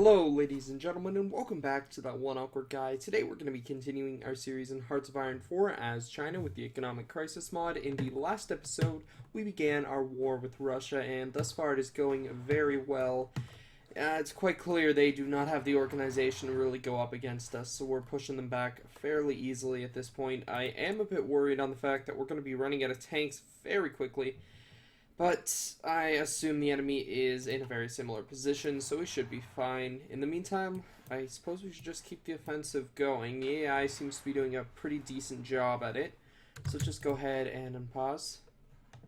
Hello, ladies and gentlemen, and welcome back to That One Awkward Guy. Today we're going to be continuing our series in Hearts of Iron 4 as China with the Economic Crisis mod. In the last episode, we began our war with Russia, and thus far it is going very well. It's quite clear they do not have the organization to really go up against us, so we're pushing them back fairly easily at this point. I am a bit worried on the fact that we're going to be running out of tanks very quickly. But I assume the enemy is in a very similar position, so we should be fine. In the meantime, I suppose we should just keep the offensive going. The AI seems to be doing a pretty decent job at it. So just go ahead and unpause.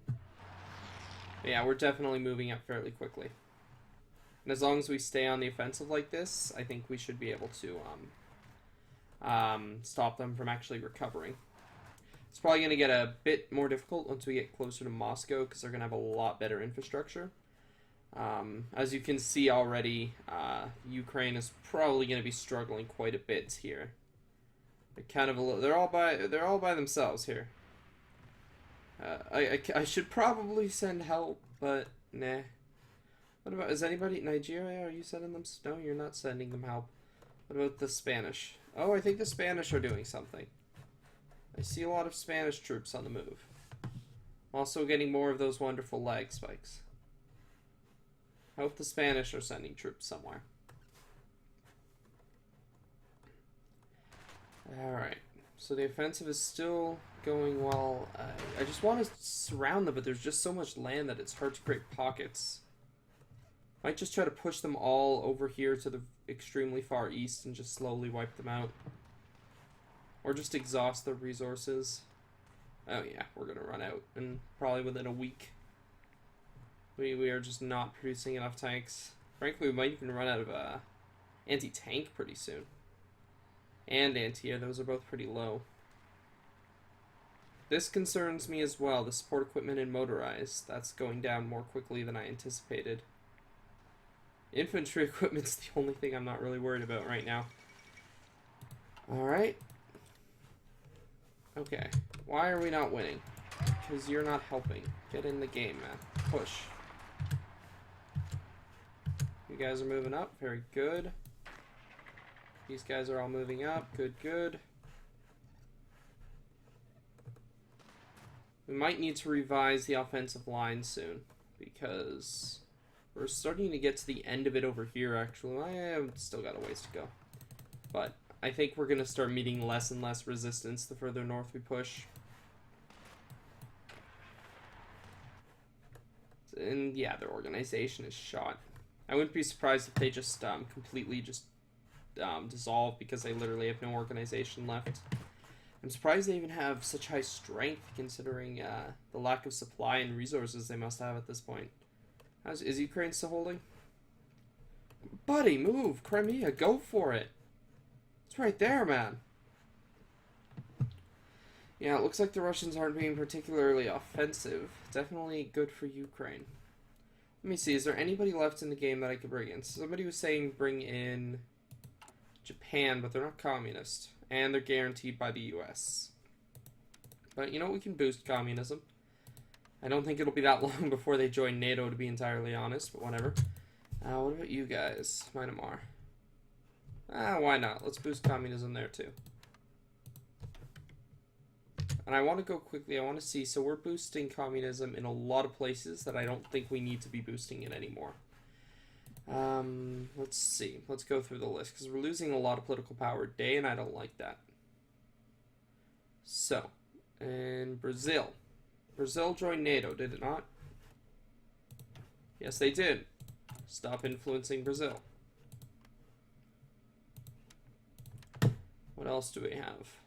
But yeah, we're definitely moving up fairly quickly. And as long as we stay on the offensive like this, I think we should be able to stop them from actually recovering. It's probably going to get a bit more difficult once we get closer to Moscow because they're going to have a lot better infrastructure. As you can see already, Ukraine is probably going to be struggling quite a bit here. They're all by themselves here. I should probably send help, but nah. What about, is anybody Nigeria? Are you sending them? No, you're not sending them help. What about the Spanish? Oh, I think the Spanish are doing something. I see a lot of Spanish troops on the move. Also getting more of those wonderful lag spikes. I hope the Spanish are sending troops somewhere. Alright, so the offensive is still going well. I just want to surround them, but there's just so much land that it's hard to create pockets. Might just try to push them all over here to the extremely far east and just slowly wipe them out. Or just exhaust the resources. Oh yeah, we're gonna run out, and probably within a week. We are just not producing enough tanks. Frankly, we might even run out of anti-tank pretty soon. And anti-air, those are both pretty low. This concerns me as well, the support equipment and motorized. That's going down more quickly than I anticipated. Infantry equipment's the only thing I'm not really worried about right now. Alright. Okay, why are we not winning? Because you're not helping. Get in the game, man. Push. You guys are moving up. Very good. These guys are all moving up. Good, good. We might need to revise the offensive line soon, because we're starting to get to the end of it over here, actually. I have still got a ways to go. But I think we're going to start meeting less and less resistance the further north we push. And yeah, their organization is shot. I wouldn't be surprised if they just completely just dissolve because they literally have no organization left. I'm surprised they even have such high strength considering the lack of supply and resources they must have at this point. Is Ukraine still holding? Buddy, move! Crimea, go for it! It's right there, man. Yeah, it looks like the Russians aren't being particularly offensive. Definitely good for Ukraine. Let me see, is there anybody left in the game that I could bring in? Somebody was saying bring in Japan, but they're not communist. And they're guaranteed by the US. But you know, we can boost communism. I don't think it'll be that long before they join NATO, to be entirely honest, but whatever. What about you guys? Myanmar. Why not? Let's boost communism there too. And I want to go quickly. I want to see. So we're boosting communism in a lot of places that I don't think we need to be boosting it anymore. Let's see. Let's go through the list because we're losing a lot of political power today, and I don't like that. So, and Brazil. Brazil joined NATO, did it not? Yes, they did. Stop influencing Brazil. What else do we have?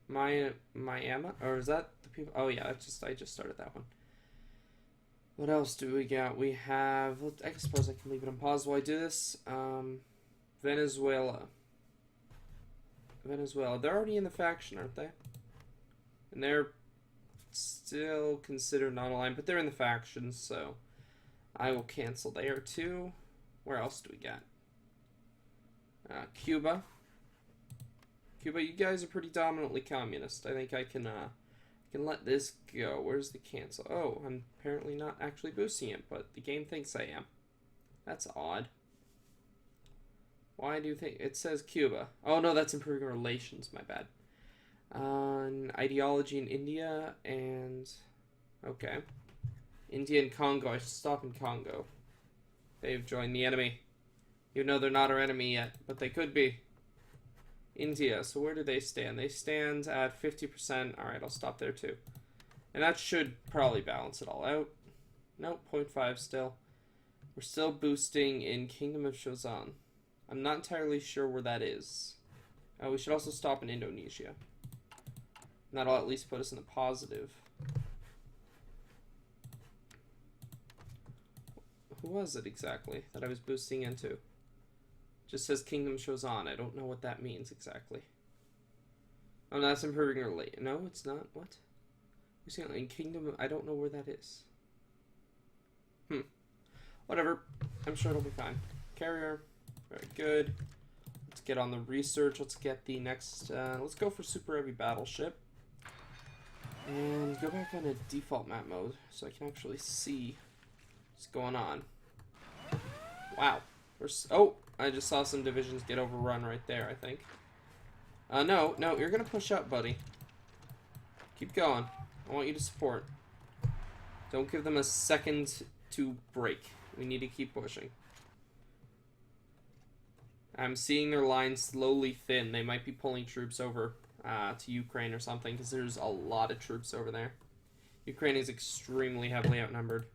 Miami, or is that the people? Oh yeah, I just started that one. What else do we got? We have, I suppose I can leave it on pause while I do this. Venezuela. They're already in the faction, aren't they? And they're still considered non-aligned, but they're in the faction, so I will cancel there too. Where else do we got? Cuba. Cuba, you guys are pretty dominantly communist. I think I can I can let this go. Where's the cancel? Oh, I'm apparently not actually boosting it, but the game thinks I am. That's odd. Why do you think it says Cuba? Oh no, that's improving relations. My bad. Ideology in India and okay, India and Congo. I should stop in Congo. They've joined the enemy. Even though they're not our enemy yet, but they could be. India. So where do they stand? They stand at 50%. All right, I'll stop there too. And that should probably balance it all out. Nope, 0.5 still. We're still boosting in Kingdom of Shozan. I'm not entirely sure where that is. We should also stop in Indonesia. And that'll at least put us in the positive. Who was it exactly that I was boosting into? Just says Kingdom Shozan. I don't know what that means exactly. Oh, no, that's improving or late. No, it's not. What? You're saying in Kingdom? I don't know where that is. Whatever. I'm sure it'll be fine. Carrier. Very good. Let's get on the research. Let's get the next... let's go for Super Heavy Battleship. And go back on a default map mode so I can actually see what's going on. Wow. Oh, I just saw some divisions get overrun right there, I think. No, you're going to push up, buddy. Keep going. I want you to support. Don't give them a second to break. We need to keep pushing. I'm seeing their line slowly thin. They might be pulling troops over to Ukraine or something, because there's a lot of troops over there. Ukraine is extremely heavily outnumbered.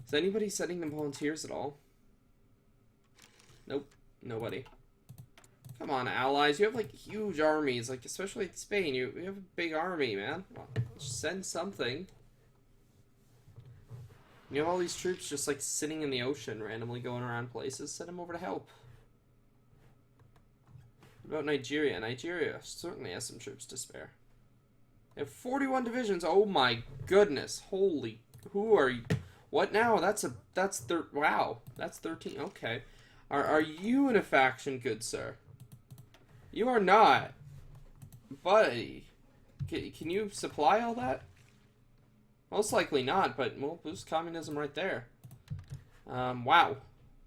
Is anybody sending them volunteers at all? Nope, nobody. Come on, allies. You have, like, huge armies. Like, especially in Spain. You have a big army, man. Well, send something. You have all these troops just, like, sitting in the ocean, randomly going around places. Send them over to help. What about Nigeria? Nigeria certainly has some troops to spare. They have 41 divisions. Oh, my goodness. Holy... Who are you? What now? Wow. That's 13. Okay. Are you in a faction, good sir? You are not. Buddy. Can you supply all that? Most likely not, but we'll boost communism right there. Wow.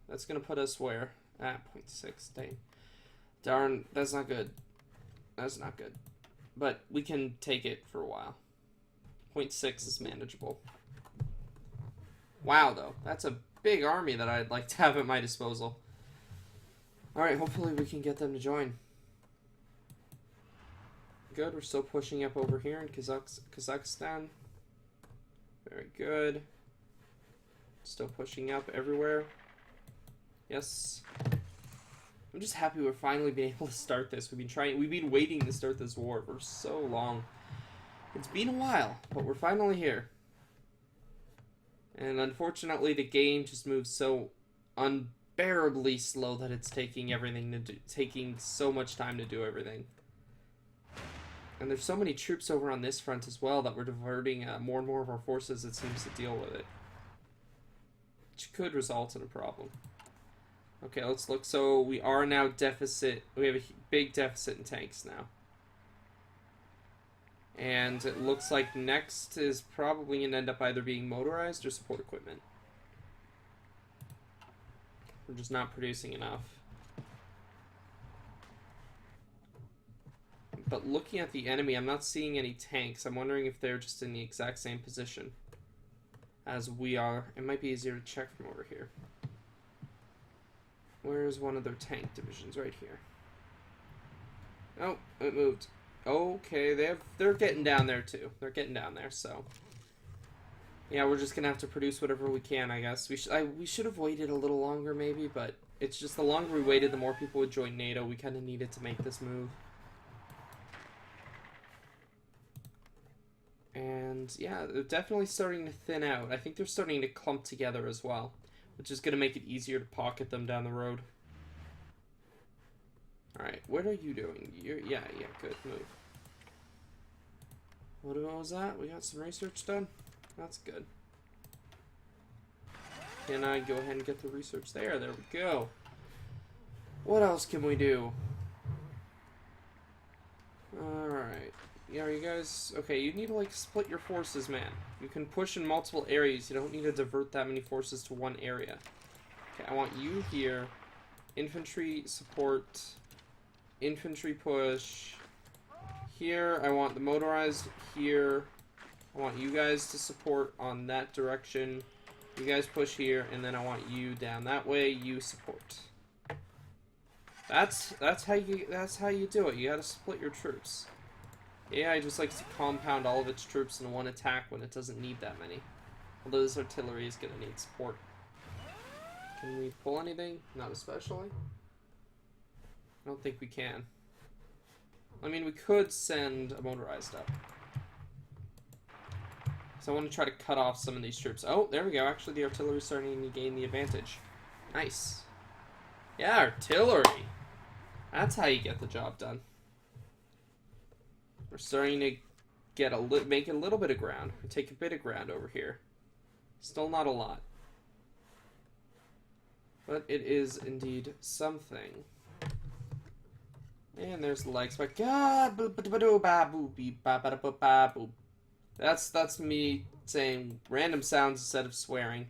That's going to put us where? At 0.6. Dang. Darn, that's not good. That's not good. But we can take it for a while. 0.6 is manageable. Wow, though. That's a big army that I'd like to have at my disposal. Alright, hopefully we can get them to join. Good, we're still pushing up over here in Kazakhstan. Very good. Still pushing up everywhere. Yes. I'm just happy we're finally being able to start this. We've been waiting to start this war for so long. It's been a while, but we're finally here. And unfortunately, the game just moves so unbearably slow that it's taking taking so much time to do everything. And there's so many troops over on this front as well that we're diverting more and more of our forces, it seems, to deal with it. Which could result in a problem. Okay, let's look. So we are now deficit. We have a big deficit in tanks now. And it looks like next is probably going to end up either being motorized or support equipment. We're just not producing enough. But looking at the enemy, I'm not seeing any tanks. I'm wondering if they're just in the exact same position as we are. It might be easier to check from over here. Where's one of their tank divisions? Right here. Oh, it moved. Okay, they're getting down there too. They're getting down there, so yeah, we're just gonna have to produce whatever we can, I guess. We should have waited a little longer, maybe, but it's just the longer we waited, the more people would join NATO. We kind of needed to make this move. And yeah, they're definitely starting to thin out. I think they're starting to clump together as well, which is going to make it easier to pocket them down the road. Alright, what are you doing? Yeah, good, move. What was that? We got some research done? That's good. Can I go ahead and get the research there? There we go. What else can we do? Alright. are you guys... Okay, you need to, like, split your forces, man. You can push in multiple areas. You don't need to divert that many forces to one area. Okay, I want you here. Infantry support. Infantry push. Here, I want the motorized here. I want you guys to support on that direction. You guys push here, and then I want you down that way. You support. That's how you do it. You gotta split your troops. AI just likes to compound all of its troops in one attack when it doesn't need that many. Although this artillery is gonna need support. Can we pull anything? Not especially. I don't think we can. I mean, we could send a motorized up. So I want to try to cut off some of these troops. Oh, there we go. Actually, the artillery is starting to gain the advantage. Nice. Yeah, artillery. That's how you get the job done. We're starting to get make a little bit of ground. We take a bit of ground over here. Still not a lot. But it is indeed something. And there's the legs. But God, that's me saying random sounds instead of swearing.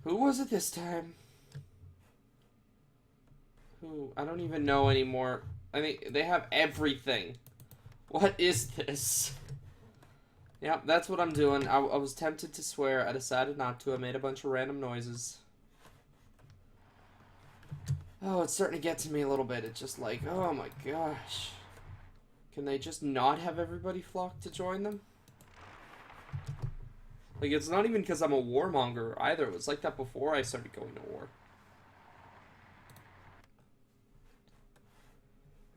Who was it this time? Who? I don't even know anymore. I think they have everything. What is this? Yep, that's what I'm doing. I was tempted to swear. I decided not to. I made a bunch of random noises. Oh, it's starting to get to me a little bit. It's just like, oh my gosh. Can they just not have everybody flock to join them? Like, it's not even because I'm a warmonger either. It was like that before I started going to war.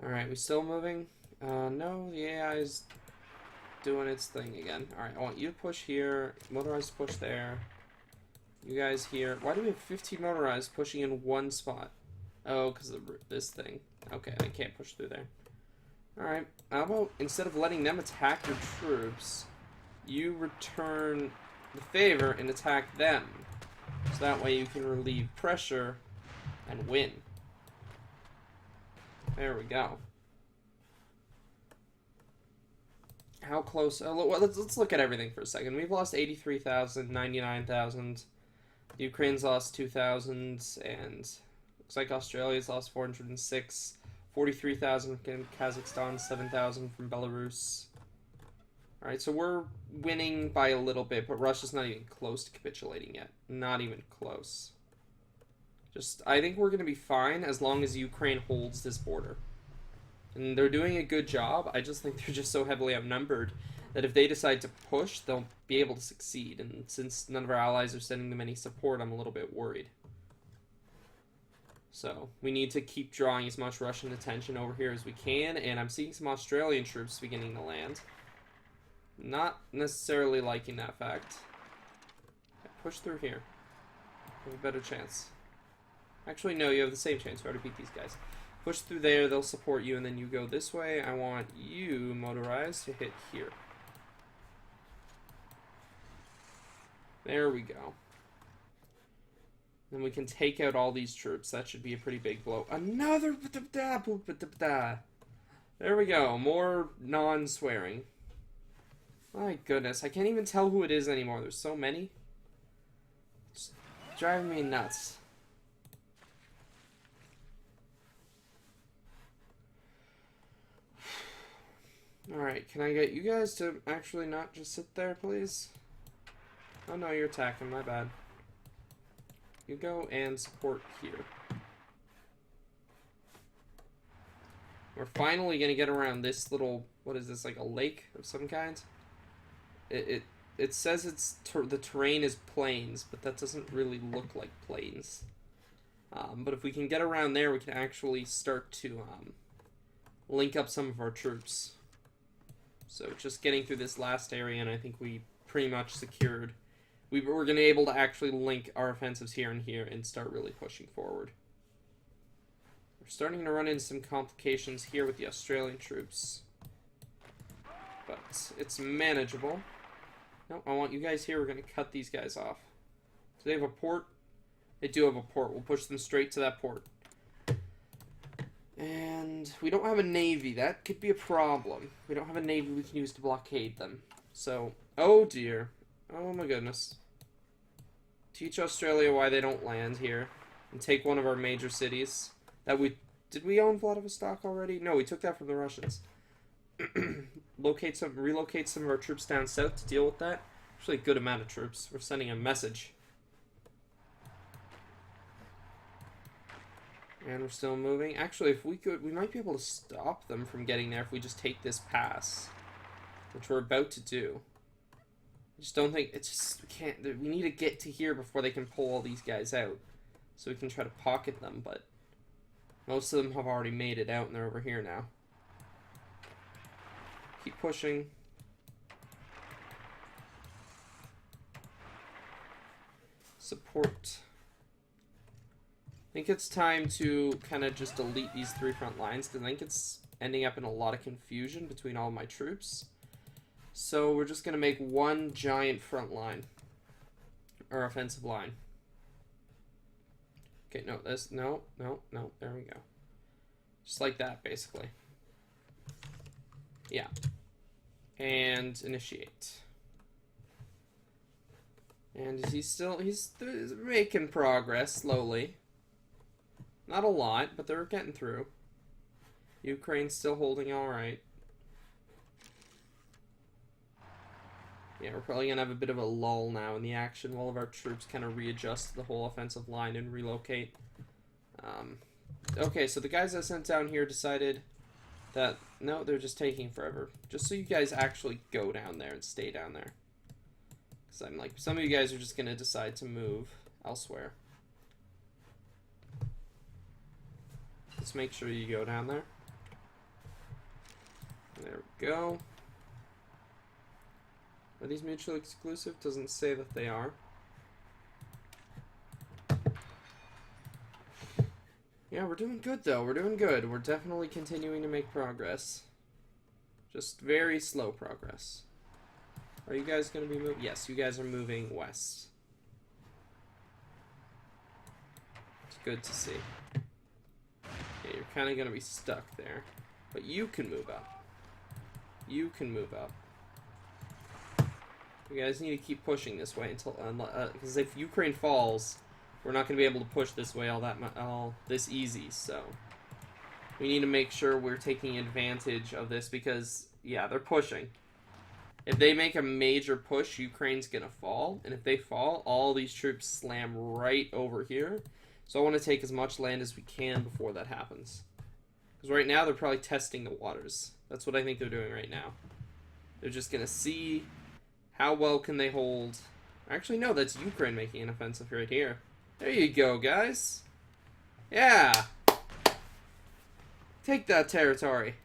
Alright, we still moving? No, the AI is doing its thing again. Alright, I want you to push here. Motorized push there. You guys here. Why do we have 15 motorized pushing in one spot? Oh, because of this thing. Okay, I can't push through there. Alright, how about instead of letting them attack your troops, you return the favor and attack them. So that way you can relieve pressure and win. There we go. How close? Oh, let's look at everything for a second. We've lost 83,000, 99,000. Ukraine's lost 2,000, and looks like Australia's lost 406. 43,000 from Kazakhstan, 7,000 from Belarus. Alright, so we're winning by a little bit, but Russia's not even close to capitulating yet. Not even close. I think we're going to be fine as long as Ukraine holds this border. And they're doing a good job. I just think they're just so heavily outnumbered that if they decide to push, they'll be able to succeed. And since none of our allies are sending them any support, I'm a little bit worried. So, we need to keep drawing as much Russian attention over here as we can, and I'm seeing some Australian troops beginning to land. Not necessarily liking that fact. Push through here. You have a better chance. Actually, no, you have the same chance. We already beat these guys. Push through there, they'll support you, and then you go this way. I want you, motorized, to hit here. There we go. Then we can take out all these troops. That should be a pretty big blow. Another... There we go. More non-swearing. My goodness. I can't even tell who it is anymore. There's so many. It's driving me nuts. Alright, can I get you guys to actually not just sit there, please? Oh no, you're attacking. My bad. You go and support here. We're finally going to get around this little... What is this, like a lake of some kind? It says it's the terrain is plains, but that doesn't really look like plains. But if we can get around there, we can actually start to link up some of our troops. So just getting through this last area, and I think we pretty much secured... We're going to be able to actually link our offensives here and here and start really pushing forward. We're starting to run into some complications here with the Australian troops. But it's manageable. No, I want you guys here. We're going to cut these guys off. Do they have a port? They do have a port. We'll push them straight to that port. And we don't have a navy. That could be a problem. We don't have a navy we can use to blockade them. So, oh dear. Oh my goodness. Teach Australia why they don't land here. And take one of our major cities. Did we own Vladivostok already? No, we took that from the Russians. Relocate some of our troops down south to deal with that. Actually a good amount of troops. We're sending a message. And we're still moving. Actually, if we could, we might be able to stop them from getting there if we just take this pass. Which we're about to do. I just don't think, it's just, we can't, we need to get to here before they can pull all these guys out. So we can try to pocket them, but most of them have already made it out and they're over here now. Keep pushing. Support. I think it's time to kind of just delete these 3 front lines because I think it's ending up in a lot of confusion between all my troops. So we're just going to make one giant front line. Or offensive line. Okay, no, there we go. Just like that, basically. Yeah. And initiate. And he's making progress, slowly. Not a lot, but they're getting through. Ukraine's still holding alright. Yeah, we're probably going to have a bit of a lull now in the action while of our troops kind of readjust to the whole offensive line and relocate. Okay, so the guys I sent down here decided that, no, they're just taking forever. Just so you guys actually go down there and stay down there. Because I'm like, some of you guys are just going to decide to move elsewhere. Let's make sure you go down there. There we go. Are these mutually exclusive? Doesn't say that they are. Yeah, we're doing good though. We're doing good. We're definitely continuing to make progress. Just very slow progress. Are you guys going to be moving? Yes, you guys are moving west. It's good to see. Okay, you're kind of going to be stuck there. But you can move up. You can move up. You guys need to keep pushing this way until, because if Ukraine falls, we're not going to be able to push this way all this easy. So we need to make sure we're taking advantage of this because, yeah, they're pushing. If they make a major push, Ukraine's going to fall, and if they fall, all these troops slam right over here. So I want to take as much land as we can before that happens. Because right now they're probably testing the waters. That's what I think they're doing right now. They're just going to see how well can they hold. Actually, no, that's Ukraine making an offensive right here. There you go, guys. Yeah. Take that territory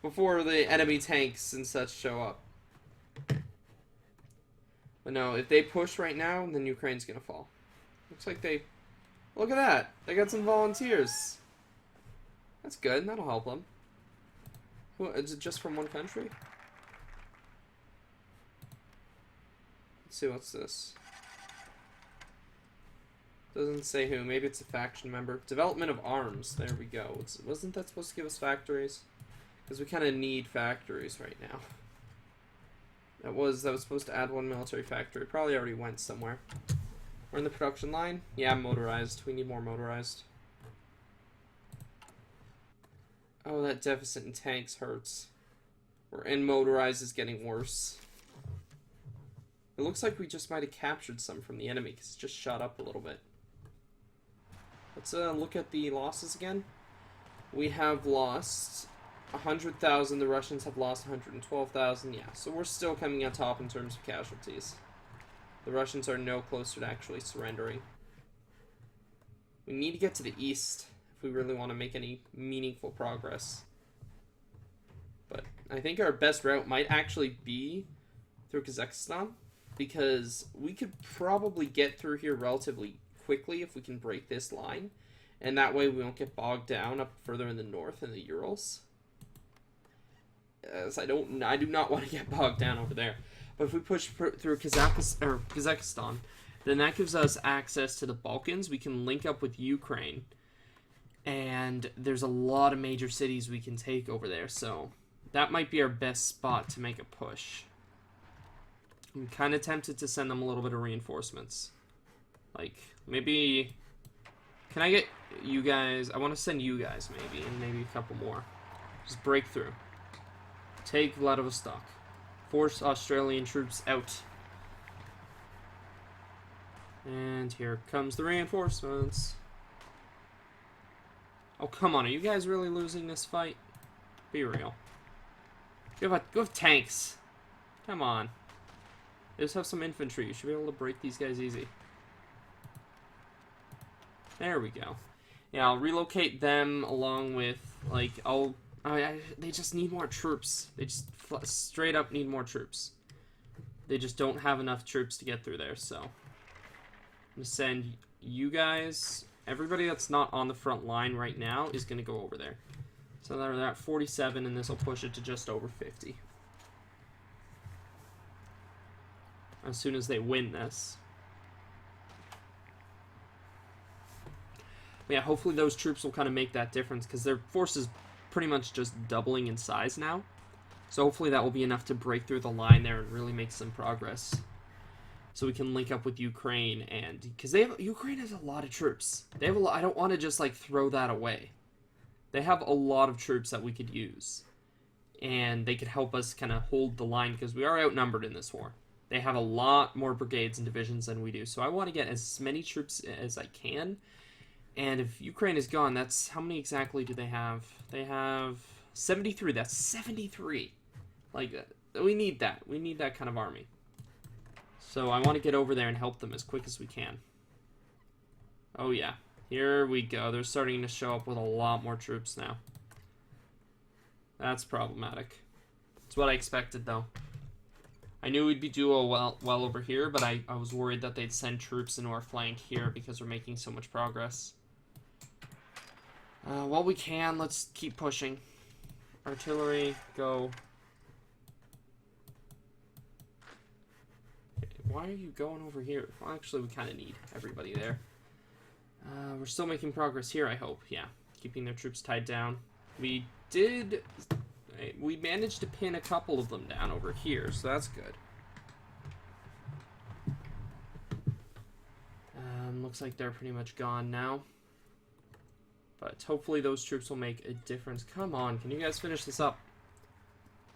before the enemy tanks and such show up. But no, if they push right now, then Ukraine's going to fall. Looks like they... Look at that. They got some volunteers. That's good. That'll help them. Is it just from one country? Let's see, what's this? Doesn't say who. Maybe it's a faction member. Development of arms. There we go. Wasn't that supposed to give us factories? Because we kind of need factories right now. That was supposed to add one military factory. Probably already went somewhere. We're in the production line. Yeah, motorized. We need more motorized. Oh, that deficit in tanks hurts. And motorized is getting worse. It looks like we just might have captured some from the enemy because it just shot up a little bit. Let's look at the losses again. We have lost 100,000. The Russians have lost 112,000. Yeah, so we're still coming on top in terms of casualties. The Russians are no closer to actually surrendering. We need to get to the east if we really want to make any meaningful progress. But I think our best route might actually be through Kazakhstan, because we could probably get through here relatively quickly if we can break this line, and that way we won't get bogged down up further in the north in the Urals. As I do not want to get bogged down over there. But if we push through Kazakhstan, then that gives us access to the Balkans. We can link up with Ukraine, And there's a lot of major cities we can take over there, so that might be our best spot to make a push. I'm kind of tempted to send them a little bit of reinforcements. Like, maybe... Can I get you guys... I want to send you guys, maybe, and maybe a couple more. Just break through. Take Vladivostok. Force Australian troops out. And here comes the reinforcements. Oh, come on. Are you guys really losing this fight? Be real. Go with tanks. Come on. They just have some infantry. You should be able to break these guys easy. There we go. Yeah, I'll relocate them along with, like, they just need more troops. They just straight up need more troops. They just don't have enough troops to get through there, so. I'm going to send you guys, everybody that's not on the front line right now is going to go over there. So they're at 47, and this will push it to just over 50. As soon as they win this. But yeah, hopefully those troops will kind of make that difference, because their force is pretty much just doubling in size now. So hopefully that will be enough to break through the line there and really make some progress. So we can link up with Ukraine, and because Ukraine has a lot of troops. They have a lot. I don't want to just like throw that away. They have a lot of troops that we could use, and they could help us kind of hold the line, because we are outnumbered in this war. They have a lot more brigades and divisions than we do, so I want to get as many troops as I can. And if Ukraine is gone, that's how many exactly do they have? They have 73. That's 73. Like, we need that. We need that kind of army. So I want to get over there and help them as quick as we can. Oh yeah, here we go. They're starting to show up with a lot more troops now. That's problematic. It's what I expected, though. I knew we'd be doing well over here, but I was worried that they'd send troops into our flank here because we're making so much progress. While we can, let's keep pushing. Artillery, go. Why are you going over here? Well, actually, we kind of need everybody there. We're still making progress here, I hope. Yeah, keeping their troops tied down. We managed to pin a couple of them down over here, so that's good. Looks like they're pretty much gone now. But hopefully those troops will make a difference. Come on, can you guys finish this up?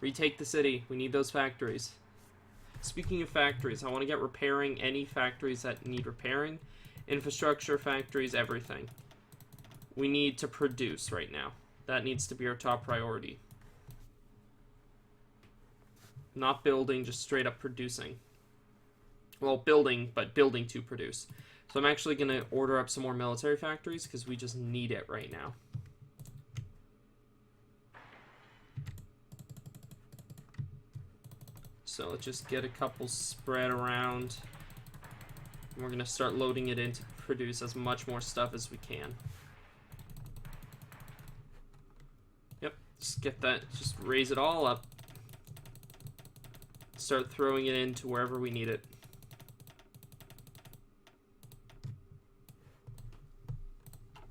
Retake the city. We need those factories. Speaking of factories, I want to get repairing any factories that need repairing. Infrastructure, factories, everything. We need to produce right now. That needs to be our top priority. Not building, just straight up producing. Well, building, but building to produce. So I'm actually going to order up some more military factories because we just need it right now. So let's just get a couple spread around. And we're going to start loading it in to produce as much more stuff as we can. Yep, just get that, just raise it all up. Start throwing it into wherever we need it.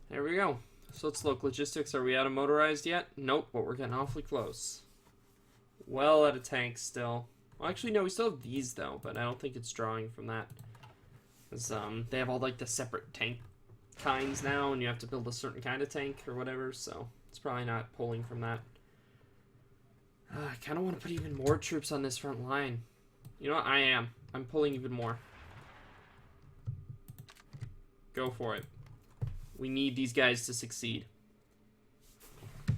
There we go. So let's look. Logistics, are we out of motorized yet? Nope, but we're getting awfully close. Well out of tanks still. Well, actually, no, we still have these, though, but I don't think it's drawing from that. Because, they have all, like, the separate tank kinds now, and you have to build a certain kind of tank or whatever, so it's probably not pulling from that. I kind of want to put even more troops on this front line. You know what? I am. I'm pulling even more. Go for it. We need these guys to succeed.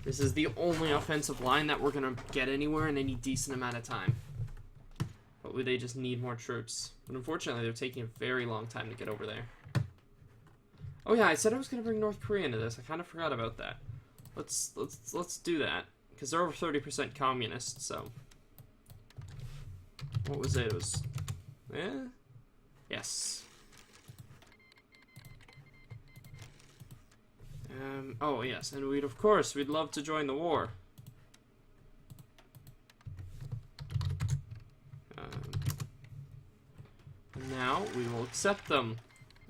This is the only offensive line that we're going to get anywhere in any decent amount of time. But they just need more troops. But unfortunately, they're taking a very long time to get over there. Oh yeah, I said I was going to bring North Korea into this. I kind of forgot about that. Let's do that. Because they're over 30% communist, so... What was it? It was... Yes. Oh yes, and we'd love to join the war. And now we will accept them.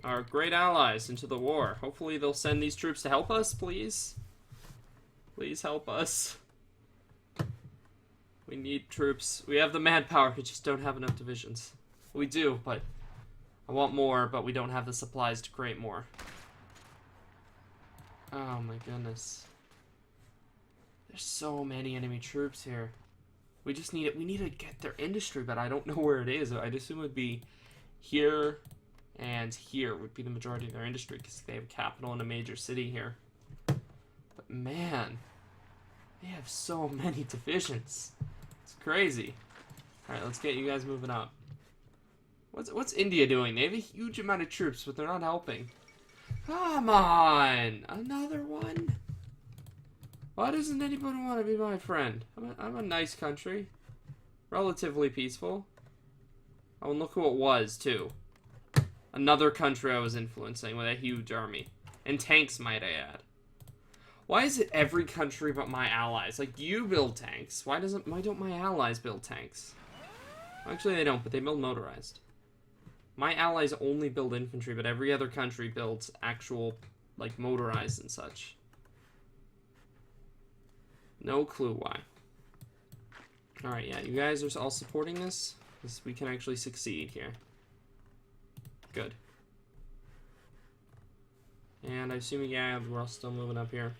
our great allies into the war. Hopefully they'll send these troops to help us, please. Please help us. We need troops. We have the manpower, we just don't have enough divisions. We do, but I want more, but we don't have the supplies to create more. Oh my goodness. There's so many enemy troops here. We just need it. We need to get their industry, but I don't know where it is. I'd assume it would be here and here would be the majority of their industry because they have a capital and a major city here. But man, they have so many divisions. It's crazy. Alright, let's get you guys moving up. What's India doing? They have a huge amount of troops, but they're not helping. Come on! Another one? Why doesn't anybody want to be my friend? I'm a nice country. Relatively peaceful. Oh, and look who it was, too. Another country I was influencing with a huge army. And tanks, might I add. Why is it every country but my allies? Like, you build tanks. Why don't my allies build tanks? Actually, they don't, but they build motorized. My allies only build infantry, but every other country builds actual, like, motorized and such. No clue why. Alright, yeah, you guys are all supporting this? Because we can actually succeed here. Good. And I'm assuming, yeah, we're all still moving up here.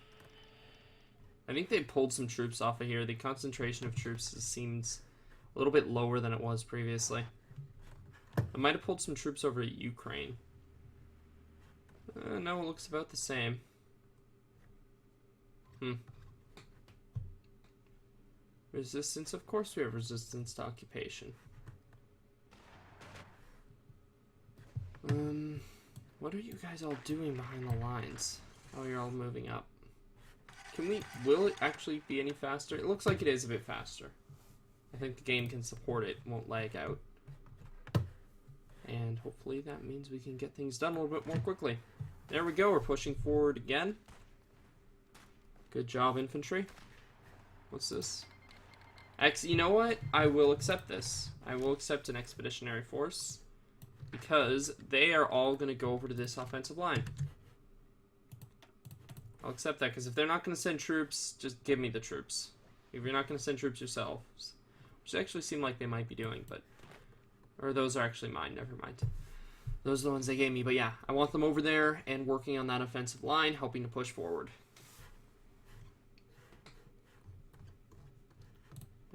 I think they pulled some troops off of here. The concentration of troops seems a little bit lower than it was previously. I might have pulled some troops over to Ukraine. No, it looks about the same. Resistance? Of course we have resistance to occupation. What are you guys all doing behind the lines? Oh, you're all moving up. Will it actually be any faster? It looks like it is a bit faster. I think the game can support it, won't lag out. And hopefully that means we can get things done a little bit more quickly. There we go, we're pushing forward again. Good job, infantry. What's this? You know what? I will accept this. I will accept an expeditionary force. Because they are all going to go over to this offensive line. I'll accept that, because if they're not going to send troops, just give me the troops. If you're not going to send troops yourselves. Which actually seem like they might be doing, but... Or those are actually mine, never mind. Those are the ones they gave me, but yeah. I want them over there and working on that offensive line, helping to push forward.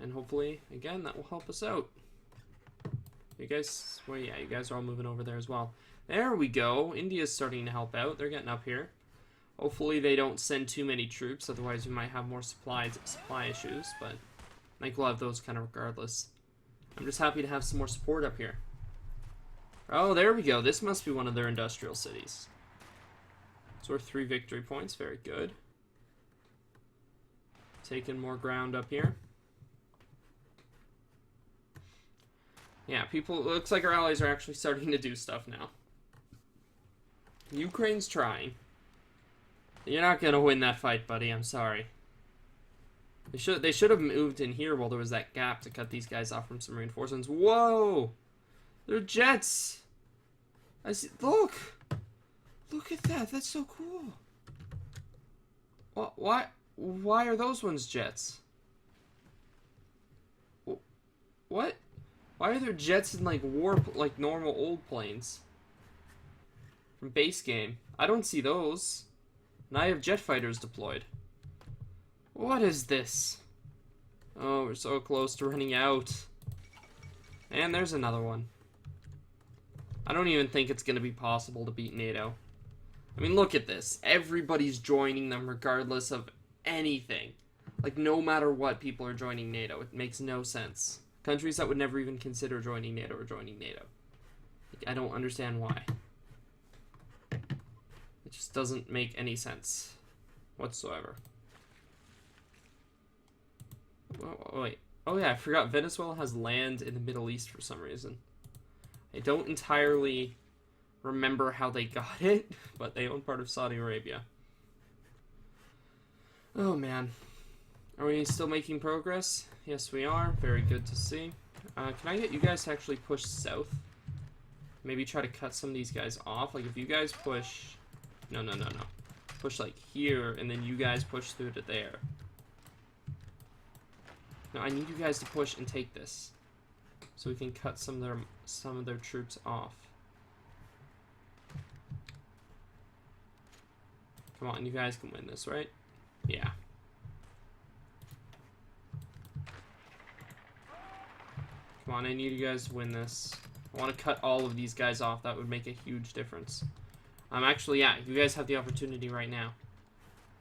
And hopefully, again, that will help us out. You guys, well, yeah, you guys are all moving over there as well. There we go. India's starting to help out. They're getting up here. Hopefully they don't send too many troops, otherwise we might have more supply issues, but I think we'll have those kind of regardless. I'm just happy to have some more support up here. Oh, there we go. This must be one of their industrial cities. So we're 3 victory points. Very good. Taking more ground up here. Yeah, it looks like our allies are actually starting to do stuff now. Ukraine's trying. You're not gonna win that fight, buddy. I'm sorry. They should have moved in here while there was that gap to cut these guys off from some reinforcements. Whoa! They're jets! I see. Look! Look at that. That's so cool. Why are those ones jets? What? Why are there jets in like normal old planes? From base game. I don't see those. And I have jet fighters deployed. What is this? Oh, we're so close to running out. And there's another one. I don't even think it's going to be possible to beat NATO. I mean, look at this. Everybody's joining them regardless of anything. Like, no matter what, people are joining NATO. It makes no sense. Countries that would never even consider joining NATO are joining NATO. Like, I don't understand why. It just doesn't make any sense whatsoever. Oh, wait. Oh, yeah, I forgot. Venezuela has land in the Middle East for some reason. I don't entirely remember how they got it, but they own part of Saudi Arabia. Oh, man. Are we still making progress? Yes, we are. Very good to see. Can I get you guys to actually push south? Maybe try to cut some of these guys off. Like, if you guys push... No. Push, like, here, and then you guys push through to there. No, I need you guys to push and take this. So we can cut some of their troops off. Come on, you guys can win this, right? Yeah. Come on, I need you guys to win this. I want to cut all of these guys off. That would make a huge difference. Actually, yeah, you guys have the opportunity right now.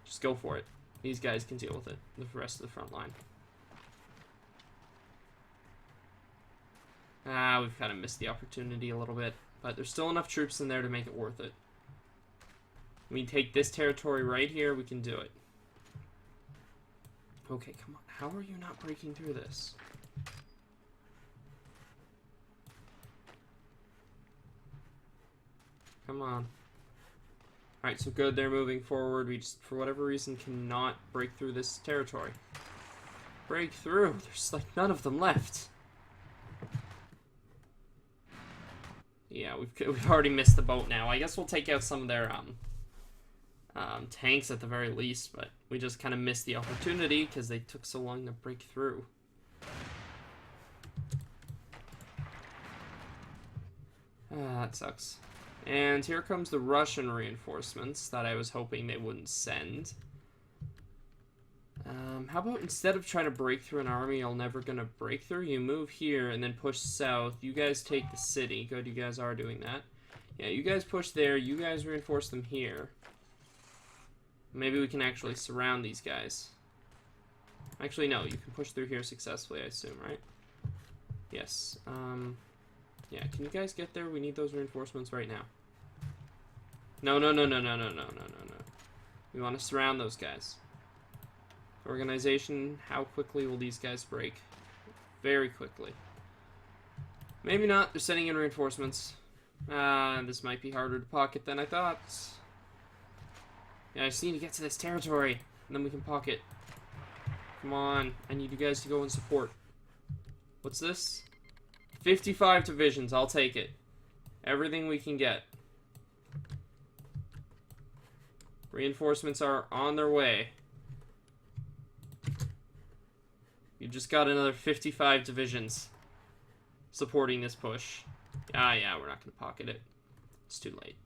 Just go for it. These guys can deal with it. The rest of the front line. We've kind of missed the opportunity a little bit. But there's still enough troops in there to make it worth it. We take this territory right here, we can do it. Okay, come on. How are you not breaking through this? Come on. Alright, so good, they're moving forward. We just, for whatever reason, cannot break through this territory. Break through! There's, like, none of them left. Yeah, we've already missed the boat now. I guess we'll take out some of their, tanks at the very least, but we just kind of missed the opportunity because they took so long to break through. That sucks. And here comes the Russian reinforcements that I was hoping they wouldn't send. How about instead of trying to break through an army you're never gonna break through, you move here and then push south. You guys take the city. Good, you guys are doing that. Yeah, you guys push there. You guys reinforce them here. Maybe we can actually surround these guys. Actually, no. You can push through here successfully, I assume, right? Yes. Yeah, can you guys get there? We need those reinforcements right now. No. We want to surround those guys. Organization, how quickly will these guys break? Very quickly. Maybe not. They're sending in reinforcements. This might be harder to pocket than I thought. Yeah, I just need to get to this territory, and then we can pocket. Come on. I need you guys to go and support. What's this? 55 divisions. I'll take it. Everything we can get. Reinforcements are on their way. You just got another 55 divisions supporting this push. Yeah, we're not going to pocket it. It's too late.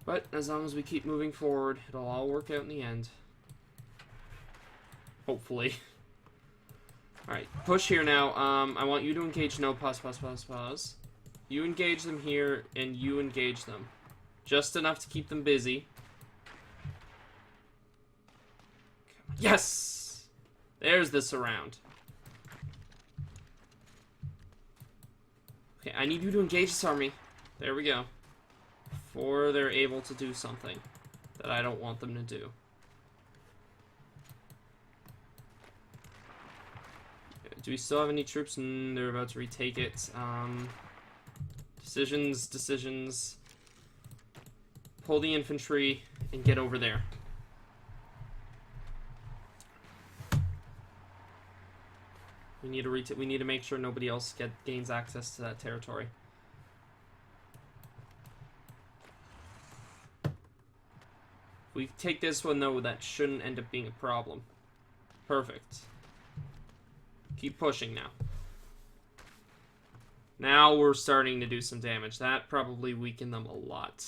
But as long as we keep moving forward, it'll all work out in the end. Hopefully. Alright, push here now. I want you to engage. No, pause. You engage them here, and you engage them. Just enough to keep them busy. Yes! There's the surround. Okay, I need you to engage this army. There we go. Before they're able to do something that I don't want them to do. Do we still have any troops? They're about to retake it. Decisions. Pull the infantry and get over there. We need to make sure nobody else gains access to that territory. If we take this one though, that shouldn't end up being a problem. Perfect. Keep pushing now. Now we're starting to do some damage. That probably weakened them a lot.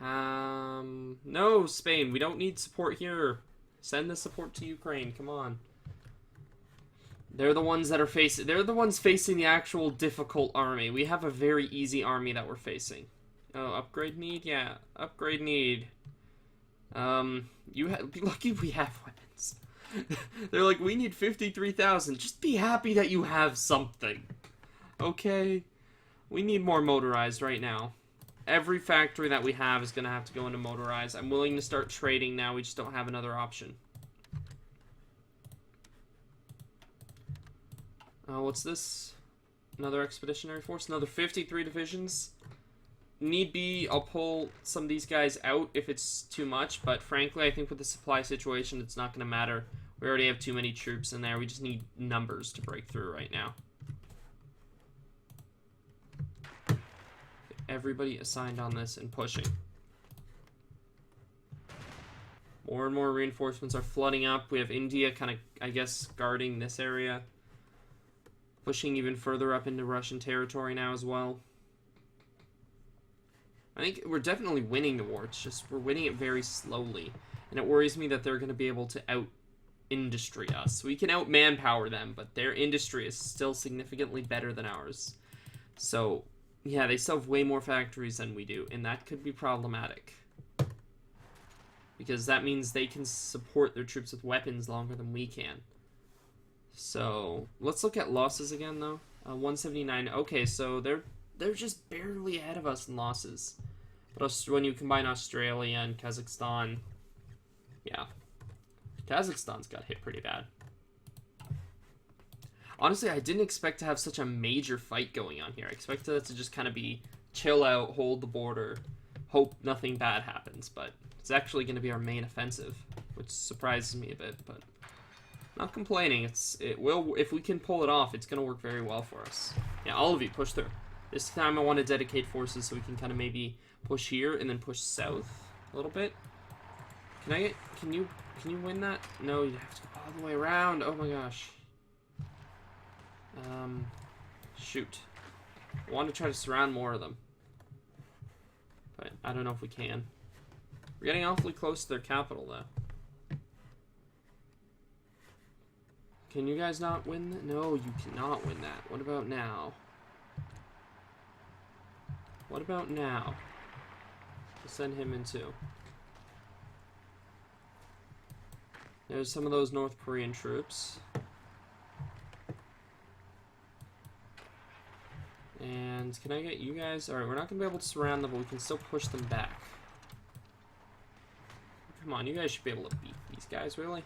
No, Spain, we don't need support here. Send the support to Ukraine, come on. They're the ones that are facing the actual difficult army. We have a very easy army that we're facing. Oh, upgrade need? Yeah, upgrade need. Be lucky we have weapons. They're like, we need 53,000. Just be happy that you have something. Okay? We need more motorized right now. Every factory that we have is going to have to go into motorized. I'm willing to start trading now. We just don't have another option. What's this? Another expeditionary force? Another 53 divisions? Need be, I'll pull some of these guys out if it's too much, but frankly, I think with the supply situation, it's not going to matter. We already have too many troops in there. We just need numbers to break through right now. everybody assigned on this and pushing. More and more reinforcements are flooding up. We have India kind of, I guess, guarding this area. Pushing even further up into Russian territory now as well. I think we're definitely winning the war. It's just we're winning it very slowly. And it worries me that they're going to be able to out-industry us. We can out-manpower them, but their industry is still significantly better than ours. So, yeah, they still have way more factories than we do, and that could be problematic. Because that means they can support their troops with weapons longer than we can. So, let's look at losses again, though. 179. Okay, so they're just barely ahead of us in losses. But when you combine Australia and Kazakhstan, yeah. Kazakhstan's got hit pretty bad. Honestly, I didn't expect to have such a major fight going on here. I expected it to just kind of be chill out, hold the border, hope nothing bad happens, but it's actually going to be our main offensive, which surprises me a bit, but not complaining. It will, if we can pull it off, it's going to work very well for us. Yeah, all of you push through. This time I want to dedicate forces so we can kind of maybe push here and then push south a little bit. Can you win that? No, you have to go all the way around. Oh my gosh. Shoot. I want to try to surround more of them, but I don't know if we can. We're getting awfully close to their capital, though. Can you guys not win that? No, you cannot win that. What about now? What about now? We'll send him in too. There's some of those North Korean troops. And can I get you guys? Alright, we're not going to be able to surround them, but we can still push them back. Come on, you guys should be able to beat these guys, really?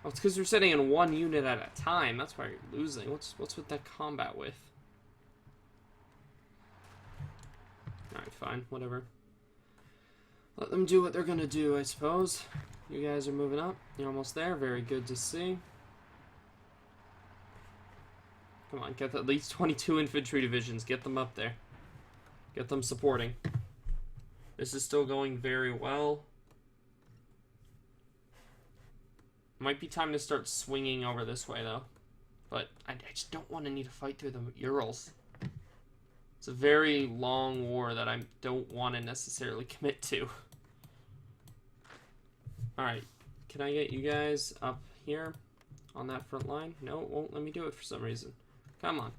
Oh, it's because you're sitting in one unit at a time. That's why you're losing. What's with that combat with? Alright, fine. Whatever. Let them do what they're going to do, I suppose. You guys are moving up. You're almost there. Very good to see. Come on, get at least 22 infantry divisions. Get them up there. Get them supporting. This is still going very well. Might be time to start swinging over this way, though. But I just don't want to need to fight through the Urals. It's a very long war that I don't want to necessarily commit to. Alright, can I get you guys up here on that front line? No, it won't let me do it for some reason. Come on.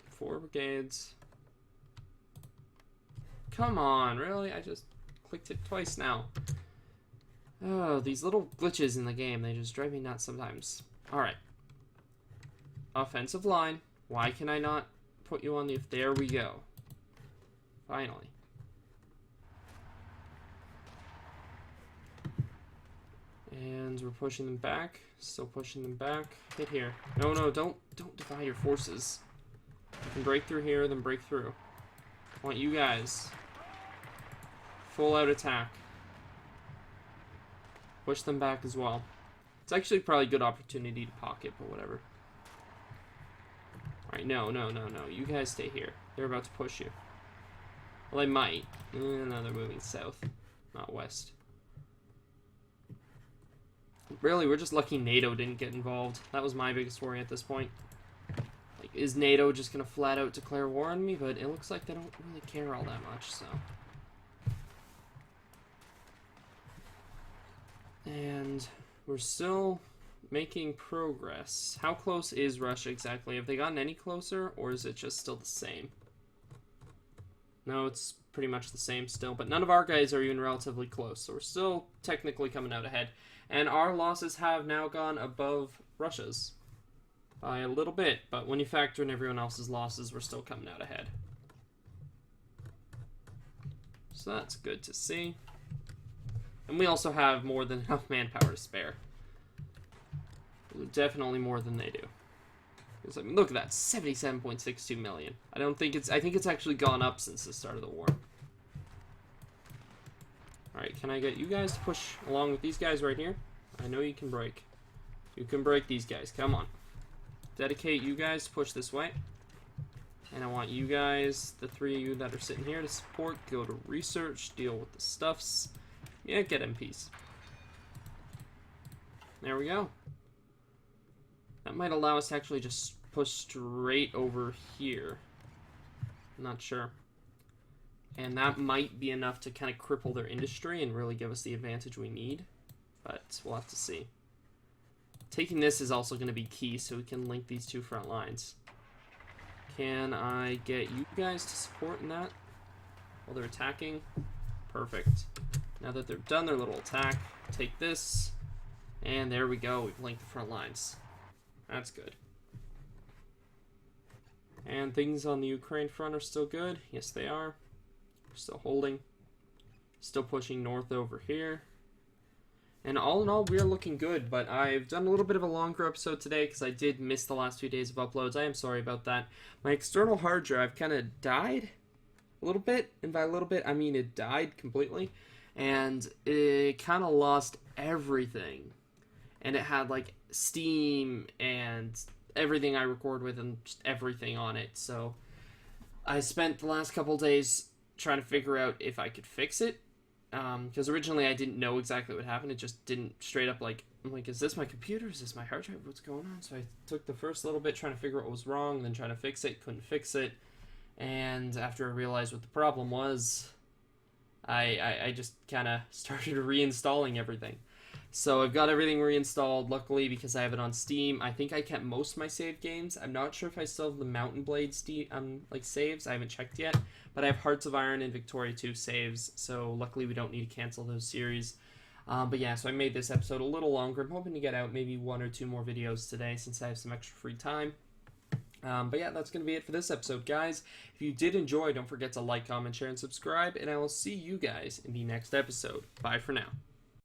4 brigades. Come on, really? I just clicked it twice now. Oh, these little glitches in the game, they just drive me nuts sometimes. Alright. Offensive line. Why can I not put you on the... There we go. Finally. And we're pushing them back. Still pushing them back. Hit here. No, no, don't divide your forces. You can break through here, then break through. I want you guys. Full out attack. Push them back as well. It's actually probably a good opportunity to pocket, but whatever. Alright, no. You guys stay here. They're about to push you. Well, they might. No, they're moving south, not west. Really, we're just lucky NATO didn't get involved. That was my biggest worry at this point. Like, is NATO just gonna flat out declare war on me? But it looks like they don't really care all that much, so... And we're still making progress. How close is Russia exactly? Have they gotten any closer, or is it just still the same? No, it's pretty much the same still, but none of our guys are even relatively close, so we're still technically coming out ahead. And our losses have now gone above Russia's by a little bit, but when you factor in everyone else's losses, we're still coming out ahead. So that's good to see. And we also have more than enough manpower to spare. Definitely more than they do. Because, I mean, look at that, 77.62 million. I think it's actually gone up since the start of the war. Alright, can I get you guys to push along with these guys right here? I know you can break. You can break these guys, come on. Dedicate you guys to push this way. And I want you guys, the 3 of you that are sitting here, to support, go to research, deal with the stuffs. Yeah, get MPs. There we go. That might allow us to actually just push straight over here. I'm not sure. And that might be enough to kind of cripple their industry and really give us the advantage we need. But we'll have to see. Taking this is also going to be key so we can link these 2 front lines. Can I get you guys to support in that while they're attacking? Perfect. Now that they're done their little attack, take this. And there we go. We've linked the front lines. That's good. And things on the Ukraine front are still good. Yes, they are. We're still holding. Still pushing north over here. And all in all, we are looking good, but I've done a little bit of a longer episode today because I did miss the last few days of uploads. I am sorry about that. My external hard drive kind of died a little bit, and by a little bit, I mean it died completely, and it kind of lost everything. And it had, like, Steam and everything I record with and just everything on it, so I spent the last couple days trying to figure out if I could fix it. Because originally I didn't know exactly what happened. It just didn't straight up, like, I'm like, is this my computer? Is this my hard drive? What's going on? So I took the first little bit trying to figure out what was wrong, then trying to fix it, couldn't fix it. And after I realized what the problem was, I just kind of started reinstalling everything. So I've got everything reinstalled, luckily, because I have it on Steam. I think I kept most of my save games. I'm not sure if I still have the Mountain Blade saves. I haven't checked yet. But I have Hearts of Iron and Victoria 2 saves, so luckily we don't need to cancel those series. But yeah, so I made this episode a little longer. I'm hoping to get out maybe 1 or 2 more videos today since I have some extra free time. But yeah, that's going to be it for this episode, guys. If you did enjoy, don't forget to like, comment, share, and subscribe, and I will see you guys in the next episode. Bye for now.